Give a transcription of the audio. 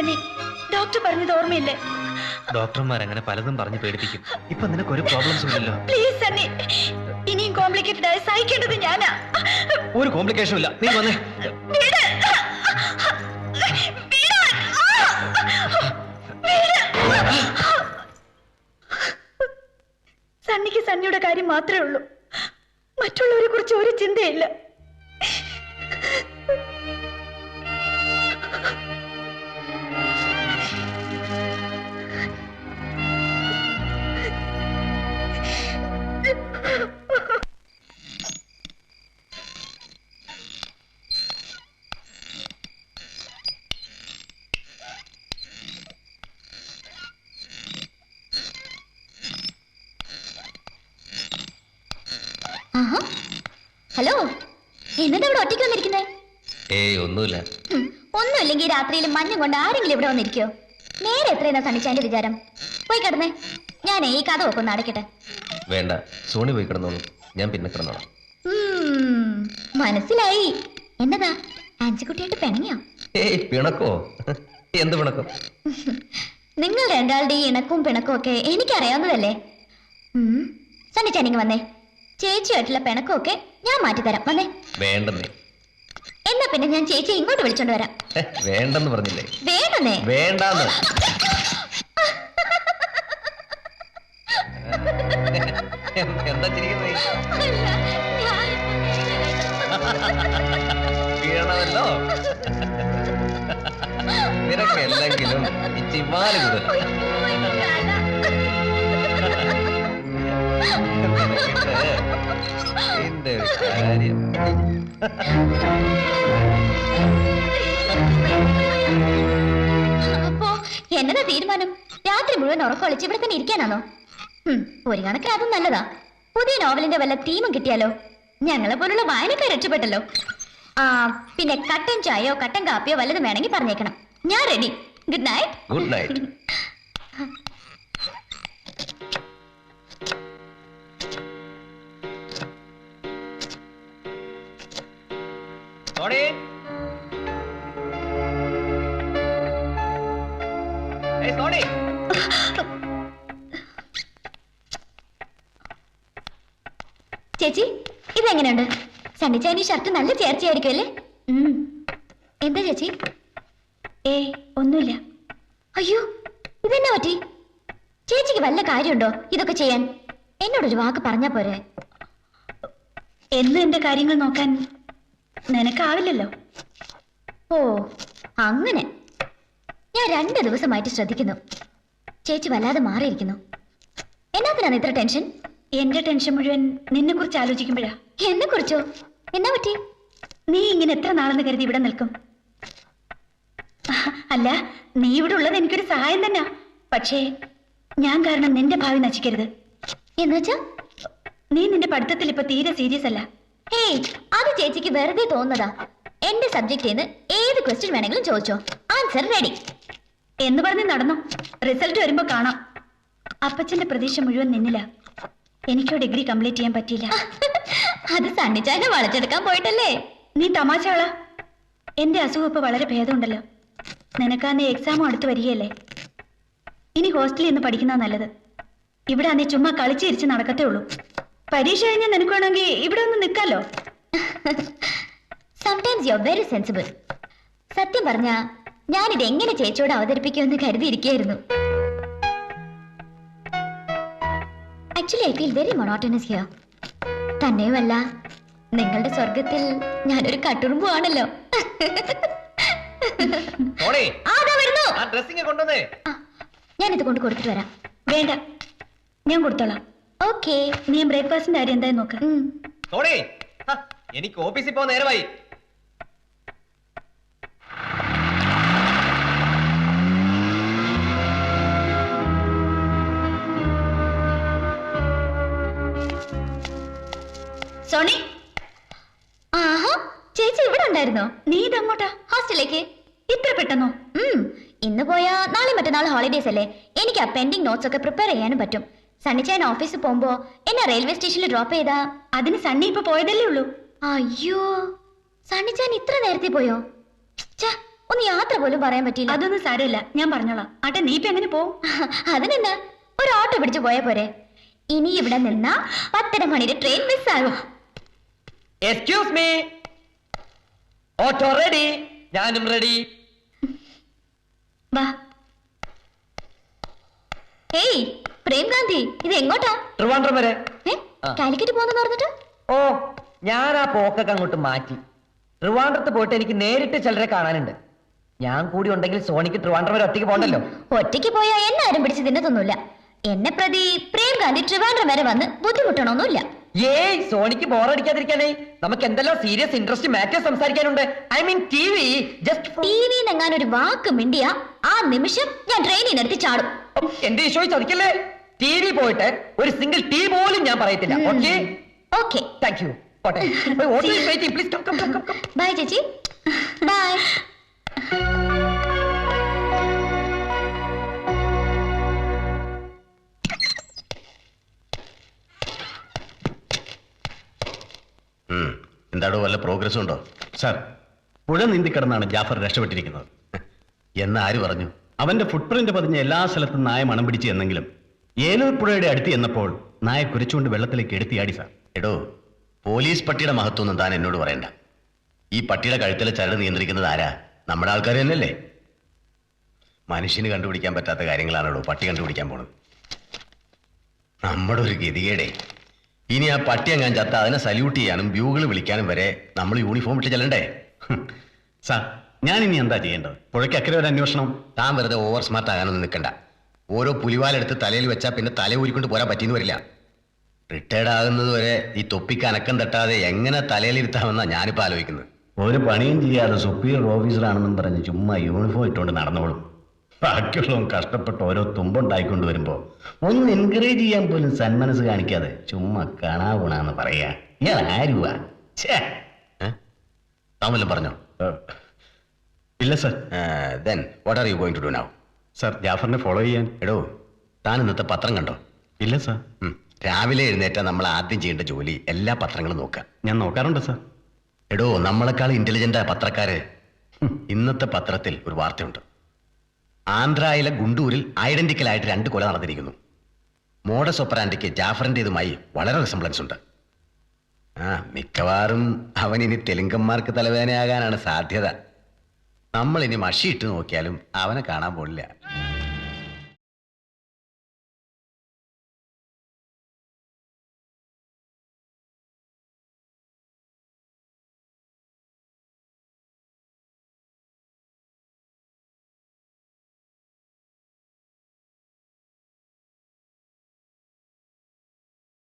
Sunny, doctor പറഞ്ഞത് ഓർമ്മയില്ലേ? ഡോക്ടർമാർ അങ്ങനെ പലതും പറഞ്ഞു പേടിപ്പിക്കും. ഇപ്പൊ നിനക്ക് ഒരു പ്രോബ്ലംസും ഇല്ലല്ലോ. പ്ലീസ് സണ്ണി, ഇനിയും കോംപ്ലിക്കേറ്റഡ് ആയി സഹിക്കേണ്ടത് ഞാനാ. ഒരു കോംപ്ലിക്കേഷനും ഇല്ല. നീ വന്നേ. സണ്ണിക്ക് സണ്ണിയുടെ കാര്യം മാത്രമേ ഉള്ളൂ. മറ്റുള്ളവരെ കുറിച്ച് ഒരു ചിന്തയില്ല. ഹലോ, എന്നിട്ട് ഇവിടെ ഒറ്റയ്ക്ക് വന്നിരിക്കുന്നേ? ഏയ് ഒന്നുമില്ല. ഒന്നുമില്ലെങ്കിൽ രാത്രിയിൽ മഞ്ഞും കൊണ്ട് ആരെങ്കിലും ഇവിടെ വന്നിരിക്കോ? നേരെ എത്രയെന്നാ സണ്ണിച്ചാന്റെ വിചാരം? പോയി കിടന്നേ, ഞാൻ ഈ കഥ ഒക്കെ ഒന്ന് അടയ്ക്കട്ടെ. വേണ്ട, സോണി പോയി കിടന്നോളൂ, ഞാൻ പിന്നെ കിടന്നോളാം. മനസ്സിലായി. എന്നതാ ആൻസിക്കുട്ടിയായിട്ട് പിണങ്ങിയോ? ഏയ് പിണക്കോ? എന്ത് പിണക്കോ? നിങ്ങൾ രണ്ടാളുടെ ഈ ഇണക്കവും പിണക്കവും ഒക്കെ എനിക്കറിയാവുന്നതല്ലേ. സണ്ണിച്ചാനിങ് വന്നേ, ചേച്ചിയായിട്ടുള്ള പിണക്കമൊക്കെ ഞാൻ മാറ്റിത്തരാം. വന്നേ. വേണ്ടെന്നേ. എന്നാ പിന്നെ ഞാൻ ചേച്ചി ഇങ്ങോട്ട് വിളിച്ചോണ്ട് വരാം. വേണ്ടെന്ന് പറഞ്ഞില്ലേ? വേണ്ടെന്നേ. വേണ്ടാന്ന്. എന്താ ചിരിക്കുന്നേ? വീഴണമല്ലോ. നിനക്ക് എന്തെങ്കിലും ഇച്ചിമാല് കൂടുതൽ. എന്റെ കാര്യം. അപ്പോ എന്നതാ തീരുമാനം? രാത്രി മുഴുവൻ ഉറക്കൊളിച്ച് ഇവിടെ തന്നെ ഇരിക്കാനാണോ? ഒരു കണക്കിന് അതും നല്ലതാ. പുതിയ നോവലിന്റെ വല്ല തീമും കിട്ടിയാലോ? ഞങ്ങളെ പോലുള്ള വായനക്കാർ രക്ഷപ്പെട്ടല്ലോ. പിന്നെ കട്ടൻ ചായയോ കട്ടൻ കാപ്പിയോ വല്ലതും വേണമെങ്കിൽ പറഞ്ഞേക്കണം. ഞാൻ ready. Good night. Good night. ചേച്ചി, ഇതെങ്ങനെയുണ്ട്? സണ്ണിച്ചാനി ഷർട്ട് നല്ല ചേർച്ചയായിരിക്കും അല്ലേ? എന്താ ചേച്ചി? ഒന്നുമില്ല. അയ്യോ, ഇതെന്നാ പറ്റി? ചേച്ചിക്ക് വല്ല കാര്യമുണ്ടോ ഇതൊക്കെ ചെയ്യാൻ? എന്നോടൊരു വാക്ക് പറഞ്ഞാ പോരെ? എന്നും എന്റെ കാര്യങ്ങൾ നോക്കാൻ നിനക്കാവില്ലല്ലോ. ഓ അങ്ങനെ. ഞാൻ 2 ദിവസമായിട്ട് ശ്രദ്ധിക്കുന്നു. ചേച്ചി വല്ലാതെ മാറിയിരിക്കുന്നു. എന്നാത്തിനാണ് ഇത്ര ടെൻഷൻ? എന്റെ ടെൻഷൻ മുഴുവൻ നിന്നെ കുറിച്ച് ആലോചിക്കുമ്പോഴാ. എന്നെ കുറിച്ചോ? എന്നാ പറ്റി? നീ ഇങ്ങനെ എത്ര നാളെന്ന് കരുതി ഇവിടെ നിൽക്കും? അല്ല, നീ ഇവിടെ ഉള്ളത് എനിക്കൊരു സഹായം തന്നെ. പക്ഷേ ഞാൻ കാരണം നിന്റെ ഭാവി നശിക്കരുത്. എന്നുവെച്ചാ? നീ നിന്റെ പഠിത്തത്തിൽ ഇപ്പൊ തീരെ സീരിയസ് അല്ല. ഹേയ്, അത് ചേച്ചിക്ക് വെറുതെ തോന്നുന്നതാ. എന്റെ സബ്ജക്റ്റിന്ന് ഏത് ക്വസ്റ്റ്യൻ വേണമെങ്കിലും ചോദിച്ചോ, ആൻസർ റെഡി എന്ന് പറഞ്ഞ് നടന്നോ. റിസൾട്ട് വരുമ്പോ കാണാം. അപ്പച്ചന്റെ പ്രതീക്ഷ മുഴുവൻ നിന്നില്ല. എനിക്കോ ഡിഗ്രി കംപ്ലീറ്റ് ചെയ്യാൻ പറ്റിയില്ല. അത് സണ്ണിച്ചാനെ വളച്ചെടുക്കാൻ പോയിട്ടല്ലേ? നീ തമാശകളാ. എന്റെ അസുഖം ഇപ്പൊ വളരെ ഭേദമുണ്ടല്ലോ. നിനക്കാന്നേ എക്സാമും അടുത്ത് വരികയല്ലേ. ഇനി ഹോസ്റ്റലിൽ നിന്ന് പഠിക്കുന്ന നല്ലത്. ഇവിടെ അന്നേ ചുമ്മാ കളിച്ചിരിച്ച് നടക്കത്തേ ഉള്ളൂ. പരീക്ഷ കഴിഞ്ഞാൽ നിനക്ക് വേണമെങ്കിൽ ഇവിടെ ഒന്ന് നിൽക്കാലോ. Sometimes you are very sensible. സത്യം പറഞ്ഞാ ഞാനിത് എങ്ങനെ ചേച്ചിയോട് അവതരിപ്പിക്കുമെന്ന് കരുതിയിരിക്കുകയായിരുന്നു. Actually I feel very monotonous here. തന്നെയുമല്ല, നിങ്ങളുടെ സ്വർഗത്തിൽ ഞാനൊരു കട്ടുറുമ്പു ആണല്ലോ. ഞാനിത് കൊണ്ട് കൊടുത്തിട്ട് വരാം. വേണ്ട, ഞാൻ കൊടുത്തോളാം. ഓക്കെ. നീ ബ്രേക്ക്ഫാസ്റ്റിന്റെ കാര്യം എന്തായാലും നോക്ക്. എനിക്ക് ഓഫീസിൽ പോ നേരമായി. സോണി, ആഹാ, ചേച്ചി ഇവിടെ ഉണ്ടായിരുന്നോ? നീ ഇതങ്ങോട്ടാ? ഹോസ്റ്റലിലേക്ക്. ഇത്ര പെട്ടെന്നോ? ഇന്ന് പോയാ നാളെ മറ്റന്നാൾ ഹോളിഡേസ് അല്ലേ. എനിക്ക് ആ പെൻഡിങ് നോട്ട്സ് ഒക്കെ പ്രിപ്പയർ ചെയ്യാനും പറ്റും. സണ്ണിച്ചാൻ ഓഫീസിൽ പോകുമ്പോ എന്നെ റെയിൽവേ സ്റ്റേഷനിൽ ഡ്രോപ്പ് ചെയ്താ. അതിന് സണ്ണി ഇപ്പൊ പോയതല്ലേ ഉള്ളൂ. അയ്യോ, സണ്ണിച്ചാൻ ഇത്ര നേരത്തെ പോയോ? ഒന്ന് യാത്ര പോലും പറയാൻ പറ്റിയില്ല. അതൊന്നും സാരമില്ല, ഞാൻ പറഞ്ഞോളാം. ആട്ടെ, നീ ഇപ്പൊ എങ്ങനെ പോവും? അതിനെന്താ, ഒരു ഓട്ടോ പിടിച്ചു പോയാ പോരെ. ഇനി ഇവിടെ നിന്നാ 10:30 മണിയുടെ ട്രെയിൻ മിസ്സാകും. Excuse me, auto ready? ഞാനും റെഡി. വാ. ഹേയ് പ്രേംകാന്തി, ഇത് എങ്ങോട്ടാ? ട്രിവാൻഡ്രം വരെ. കാലിക്കറ്റ് പോകുന്നെന്ന് പറഞ്ഞിട്ട്? ഓ, ഞാൻ ആ പോക്കൊക്കെ അങ്ങോട്ട് മാറ്റി. ട്രിവാൻഡ്രത്ത് പോയിട്ട് എനിക്ക് നേരിട്ട് ചിലരെ കാണാനുണ്ട്. ഞാൻ കൂടി ഉണ്ടെങ്കിൽ സോണിക്ക് ട്രിവാൻഡ്രം വരെ ഒറ്റയ്ക്ക് പോകണ്ടല്ലോ. ഒറ്റയ്ക്ക് പോയാ എന്നെ ആരും പിടിച്ച് തിന്നതൊന്നുമില്ല. എന്നെ പ്രതി പ്രേംകാന്തി ട്രിവാൻഡ്രം വരെ വന്ന് ബുദ്ധിമുട്ടണമൊന്നുമില്ല. ഏയ്, സോണിക്ക് ബോറടിക്കാതിരിക്കാനേ നമുക്ക് എന്തെല്ലാം സീരിയസ് ഇൻട്രസ്റ്റ് മാറ്റേഴ്സ് സംസാരിക്കാനുണ്ട്. I mean TV. Just TV എങ്ങാനും ഒരു വാക്ക് മിണ്ടിയ ആ നിമിഷം ഞാൻ ട്രെയിനിനെടുത്ത് ചാടും. എന്റെ ഈശോയെ ചതിക്കല്ലേ. TV പോയിട്ട് ഒരു സിംഗിൾ ടീ പോലും ഞാൻ പറയത്തില്ല. Okay okay, thank you. പോട്ടെ. Please come come come come. Bye ചേച്ചി. ബൈ. എന്താടോ വല്ല പ്രോഗ്രസ് ഉണ്ടോ? സാർ, പുഴ നീന്തിക്കിടന്നാണ് ജാഫർ രക്ഷപ്പെട്ടിരിക്കുന്നത്. എന്ന് ആര് പറഞ്ഞു? അവന്റെ ഫുട്പ്രിന്റ് പതിഞ്ഞ എല്ലാ സ്ഥലത്തും നായ മണം പിടിച്ച് എന്നെങ്കിലും ഏലൂർ പുഴയുടെ അടുത്ത് എന്നപ്പോൾ നായ കുരച്ചുകൊണ്ട് വെള്ളത്തിലേക്ക് എടുത്തിയാടി സാർ. എടോ, പോലീസ് പട്ടിയുടെ മഹത്വമൊന്നും താൻ എന്നോട് പറയണ്ട. ഈ പട്ടിയുടെ കഴുത്തിലെ ചരട് നിയന്ത്രിക്കുന്നത് ആരാ? നമ്മുടെ ആൾക്കാർ തന്നെയല്ലേ? മനുഷ്യന് കണ്ടുപിടിക്കാൻ പറ്റാത്ത കാര്യങ്ങളാണല്ലോ പട്ടി കണ്ടുപിടിക്കാൻ പോണത്. നമ്മുടെ ഒരു ഗതികേടേ. ഇനി ആ പട്ടി അങ്ങാൻ ചത്ത അതിനെ സല്യൂട്ട് ചെയ്യാനും ബ്യൂകൾ വിളിക്കാനും വരെ നമ്മൾ യൂണിഫോം ഇട്ട് ചെല്ലണ്ടേ? സാർ, ഞാൻ ഇനി എന്താ ചെയ്യേണ്ടത്? പുഴയ്ക്ക് അക്കരെ ഒരു അന്വേഷണം. താൻ വെറുതെ ഓവർ സ്മാർട്ട് ആകാനൊന്നും നിൽക്കണ്ട. ഓരോ പുലിവാലെടുത്ത് തലയിൽ വെച്ചാൽ പിന്നെ തല ഊരിക്കൊണ്ട് പോരാൻ പറ്റിയെന്ന് വരില്ല. റിട്ടയർഡ് ആകുന്നത് വരെ ഈ തൊപ്പിക്ക് അനക്കം തട്ടാതെ എങ്ങനെ തലയിലിരുത്താമെന്നാ ഞാനിപ്പോൾ ആലോചിക്കുന്നത്. ഒരു പണിയും ചെയ്യാതെ സുപ്പീരിയർ ഓഫീസറാണെന്നും പറഞ്ഞ് ചുമ്മാ യൂണിഫോം ഇട്ടുകൊണ്ട് നടന്നോളും. ബാക്കിയുള്ളവൻ കഷ്ടപ്പെട്ട് ഓരോ തുമ്പുണ്ടായിക്കൊണ്ട് വരുമ്പോ ഒന്ന് എൻകറേജ് ചെയ്യാൻ പോലും സന്മനസ് കാണിക്കാതെ ചുമ്മാ കാണാവുണാന്ന് പറയാ. ഇയാൾ ആരുവാ? താൻ വല്ലതും പറഞ്ഞോ? ഇല്ല sir. Then what are you going to do now? Sir, ജാഫറിനെ ഫോളോ ചെയ്യാൻ. എടോ, താൻ ഇന്നത്തെ പത്രം കണ്ടോ? ഇല്ല സാർ. രാവിലെ എഴുന്നേറ്റാൽ നമ്മൾ ആദ്യം ചെയ്യേണ്ട ജോലി എല്ലാ പത്രങ്ങളും നോക്കാം. ഞാൻ നോക്കാറുണ്ട് സാർ. എടോ, നമ്മളെക്കാൾ ഇന്റലിജന്റായ പത്രക്കാര്. ഇന്നത്തെ പത്രത്തിൽ ഒരു വാർത്തയുണ്ട്. ആന്ധ്രയിലെ ഗുണ്ടൂരിൽ ഐഡന്റിക്കലായിട്ട് 2 കൊല നടന്നിരിക്കുന്നു. മോഡസ് ഒപ്പറാൻഡിക്ക് ജാഫറിൻ്റെതുമായി വളരെ റിസംബ്ലൻസ് ഉണ്ട്. മിക്കവാറും അവൻ ഇനി തെലുങ്കന്മാർക്ക് തലവേദനയാകാനാണ് സാധ്യത. നമ്മൾ ഇനി മഷി ഇട്ട് നോക്കിയാലും അവനെ കാണാൻ പോലില്ല.